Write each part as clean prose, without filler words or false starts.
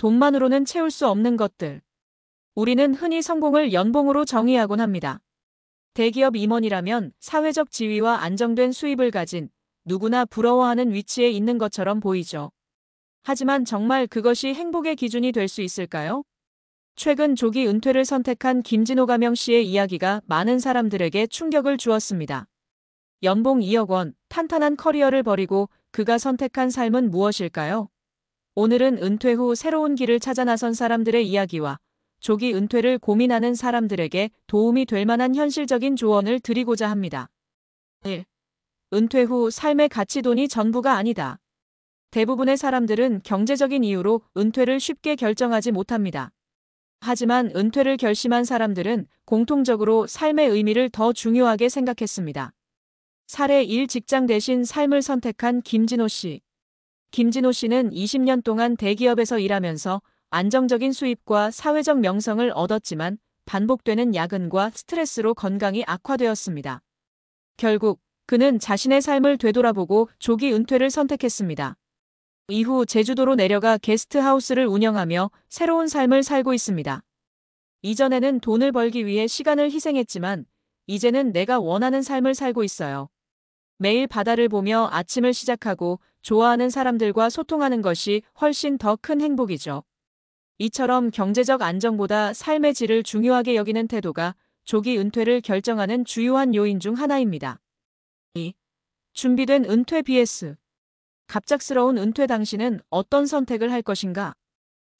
돈만으로는 채울 수 없는 것들. 우리는 흔히 성공을 연봉으로 정의하곤 합니다. 대기업 임원이라면 사회적 지위와 안정된 수입을 가진 누구나 부러워하는 위치에 있는 것처럼 보이죠. 하지만 정말 그것이 행복의 기준이 될 수 있을까요? 최근 조기 은퇴를 선택한 김진호 가명 씨의 이야기가 많은 사람들에게 충격을 주었습니다. 연봉 2억 원, 탄탄한 커리어를 버리고 그가 선택한 삶은 무엇일까요? 오늘은 은퇴 후 새로운 길을 찾아 나선 사람들의 이야기와 조기 은퇴를 고민하는 사람들에게 도움이 될 만한 현실적인 조언을 드리고자 합니다. 1. 은퇴 후 삶의 가치 돈이 전부가 아니다. 대부분의 사람들은 경제적인 이유로 은퇴를 쉽게 결정하지 못합니다. 하지만 은퇴를 결심한 사람들은 공통적으로 삶의 의미를 더 중요하게 생각했습니다. 사례 1. 직장 대신 삶을 선택한 김진호 씨. 김진호 씨는 20년 동안 대기업에서 일하면서 안정적인 수입과 사회적 명성을 얻었지만 반복되는 야근과 스트레스로 건강이 악화되었습니다. 결국 그는 자신의 삶을 되돌아보고 조기 은퇴를 선택했습니다. 이후 제주도로 내려가 게스트하우스를 운영하며 새로운 삶을 살고 있습니다. 이전에는 돈을 벌기 위해 시간을 희생했지만 이제는 내가 원하는 삶을 살고 있어요. 매일 바다를 보며 아침을 시작하고 좋아하는 사람들과 소통하는 것이 훨씬 더 큰 행복이죠. 이처럼 경제적 안정보다 삶의 질을 중요하게 여기는 태도가 조기 은퇴를 결정하는 주요한 요인 중 하나입니다. 2. 준비된 은퇴 vs 갑작스러운 은퇴. 당신은 어떤 선택을 할 것인가?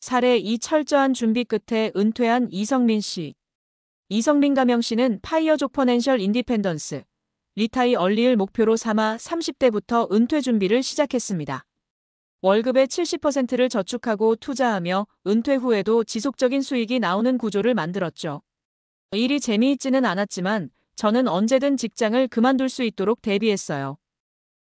사례 2. 철저한 준비 끝에 은퇴한 이성민 씨. 이성민 가명 씨는 파이어족 조퍼넨셜 인디펜던스, 리타이 얼리를 목표로 삼아 30대부터 은퇴 준비를 시작했습니다. 월급의 70%를 저축하고 투자하며 은퇴 후에도 지속적인 수익이 나오는 구조를 만들었죠. 일이 재미있지는 않았지만 저는 언제든 직장을 그만둘 수 있도록 대비했어요.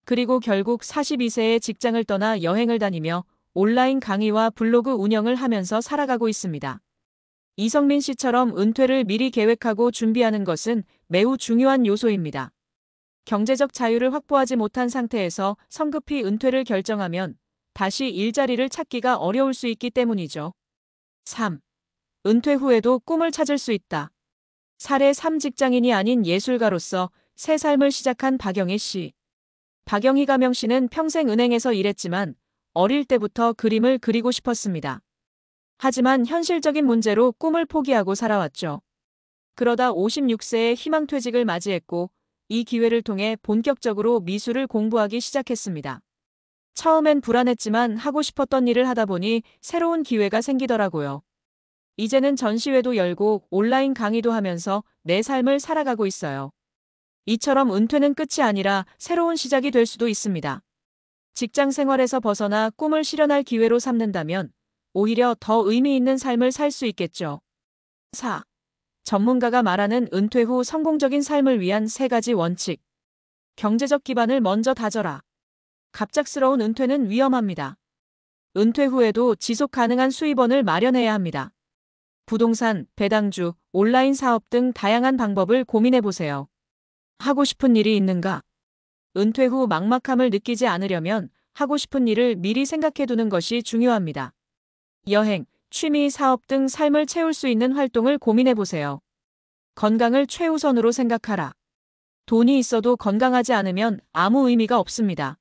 그리고 결국 42세에 직장을 떠나 여행을 다니며 온라인 강의와 블로그 운영을 하면서 살아가고 있습니다. 이성민 씨처럼 은퇴를 미리 계획하고 준비하는 것은 매우 중요한 요소입니다. 경제적 자유를 확보하지 못한 상태에서 성급히 은퇴를 결정하면 다시 일자리를 찾기가 어려울 수 있기 때문이죠. 3. 은퇴 후에도 꿈을 찾을 수 있다. 사례 3. 직장인이 아닌 예술가로서 새 삶을 시작한 박영희 씨. 박영희 가명 씨는 평생 은행에서 일했지만 어릴 때부터 그림을 그리고 싶었습니다. 하지만 현실적인 문제로 꿈을 포기하고 살아왔죠. 그러다 56세에 희망퇴직을 맞이했고 이 기회를 통해 본격적으로 미술을 공부하기 시작했습니다. 처음엔 불안했지만 하고 싶었던 일을 하다 보니 새로운 기회가 생기더라고요. 이제는 전시회도 열고 온라인 강의도 하면서 내 삶을 살아가고 있어요. 이처럼 은퇴는 끝이 아니라 새로운 시작이 될 수도 있습니다. 직장 생활에서 벗어나 꿈을 실현할 기회로 삼는다면 오히려 더 의미 있는 삶을 살 수 있겠죠. 4. 전문가가 말하는 은퇴 후 성공적인 삶을 위한 3가지 원칙. 경제적 기반을 먼저 다져라. 갑작스러운 은퇴는 위험합니다. 은퇴 후에도 지속 가능한 수입원을 마련해야 합니다. 부동산, 배당주, 온라인 사업 등 다양한 방법을 고민해 보세요. 하고 싶은 일이 있는가? 은퇴 후 막막함을 느끼지 않으려면 하고 싶은 일을 미리 생각해 두는 것이 중요합니다. 여행, 취미, 사업 등 삶을 채울 수 있는 활동을 고민해 보세요. 건강을 최우선으로 생각하라. 돈이 있어도 건강하지 않으면 아무 의미가 없습니다.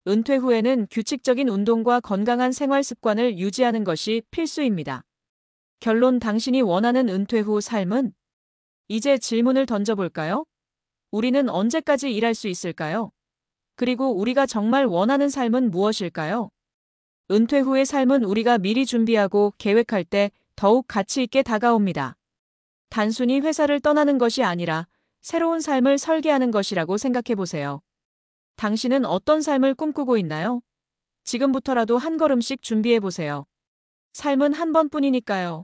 은퇴 후에는 규칙적인 운동과 건강한 생활 습관을 유지하는 것이 필수입니다. 결론. 당신이 원하는 은퇴 후 삶은? 이제 질문을 던져볼까요? 우리는 언제까지 일할 수 있을까요? 그리고 우리가 정말 원하는 삶은 무엇일까요? 은퇴 후의 삶은 우리가 미리 준비하고 계획할 때 더욱 가치 있게 다가옵니다. 단순히 회사를 떠나는 것이 아니라 새로운 삶을 설계하는 것이라고 생각해 보세요. 당신은 어떤 삶을 꿈꾸고 있나요? 지금부터라도 한 걸음씩 준비해 보세요. 삶은 한 번뿐이니까요.